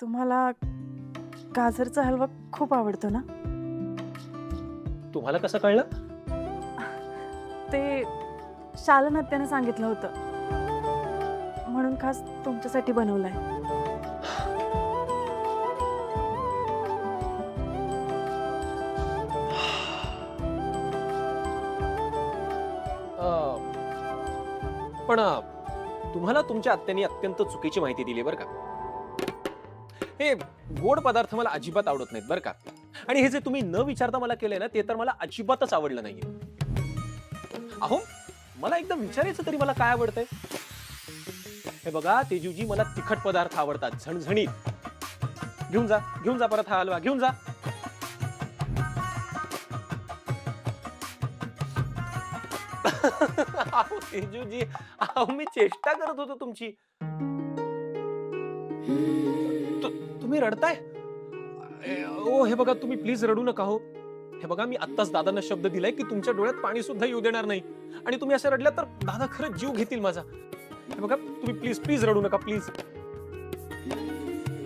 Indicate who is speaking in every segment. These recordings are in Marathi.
Speaker 1: तुम्हाला गाजरचा हलवा खूप आवडतो ना?
Speaker 2: तुम्हाला कसं कळलं?
Speaker 1: ते शालन आत्याने सांगितलं होतं, म्हणून खास तुमच्यासाठी बनवलाय.
Speaker 2: पण तुम्हाला तुमच्या आत्याने अत्यंत चुकीची माहिती दिली बरं का. हे गोड पदार्थ मला अजिबात आवडत नाहीत बरं का. आणि हे जे तुम्ही न विचारता मला केलंय ना, ते तर मला अजिबातच आवडलं नाहीये. अहो, मला एकदा विचारायचं तरी मला काय आवडतंय. हे बघा तेजूजी, मला तिखट पदार्थ आवडतात, झणझणीत. घेऊन जा परत हा हलवा घेऊन जा. अहो तेजूजी, अहो मी चेष्टा करत होतो तुमची. तुम्ही रडताय? ओ हे बघा, तुम्ही प्लीज रडू नका हो. हे बघा, मी आत्ताच दादांना शब्द दिलाय की तुमच्या डोळ्यात पाणी सुद्धा येऊ देणार नाही. आणि तुम्ही असं रडल्या तर दादा खरंच जीव घेतील माझा. हे बघा, तुम्ही प्लीज रडू नका प्लीज.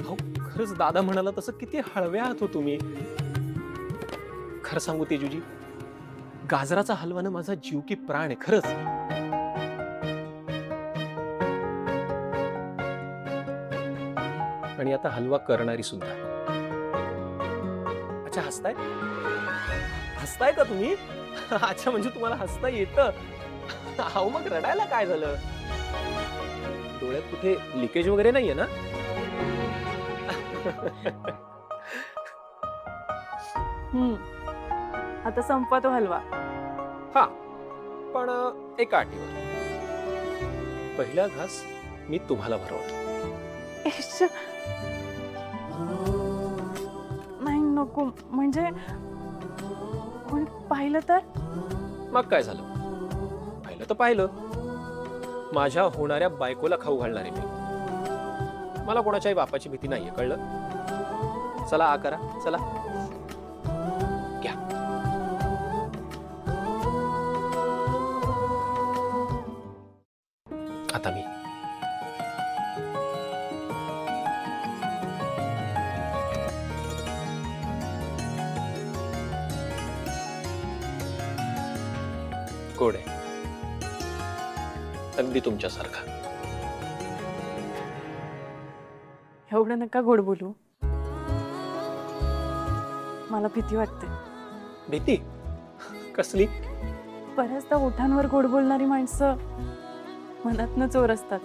Speaker 2: अहो खरंच दादा म्हणाला तसं किती हळव्या आहात हो तुम्ही. खरं सांगू तेजूजी, गाजराचा हलवा ना माझा जीव की प्राण आहे खरंच. आणि आता हलवा करणारी सुद्धा. अच्छा, हसताय का तुम्ही? अच्छा, म्हणजे तुम्हाला हसता येतं. अहो मग रडायला काय झालं? डोळ्यात कुठे लिकेज वगैरे नाहीये ना?
Speaker 1: आता संपवा तो हलवा.
Speaker 2: हा, पण एका अटीवर. पहिला घास मी तुम्हाला भरवतो.
Speaker 1: इश्श. नाही, नको. म्हणजे कोणी पाहिलं तर?
Speaker 2: मग काय झालं? पाहिलं तर पाहिलं. माझ्या होणाऱ्या बायकोला खाऊ घालणारे मी. मला कोणाच्याही बापाची भीती नाहीये, कळलं? चला आ करा, चला घ्या. आता मी. गोड आहे, अगदी तुमच्यासारखा.
Speaker 1: एवढं नका गोड बोलू. मला भीती वाटते.
Speaker 2: भीती कसली?
Speaker 1: बऱ्याचदा ओठांवर गोड बोलणारी माणसं मनातनं चोर असतात.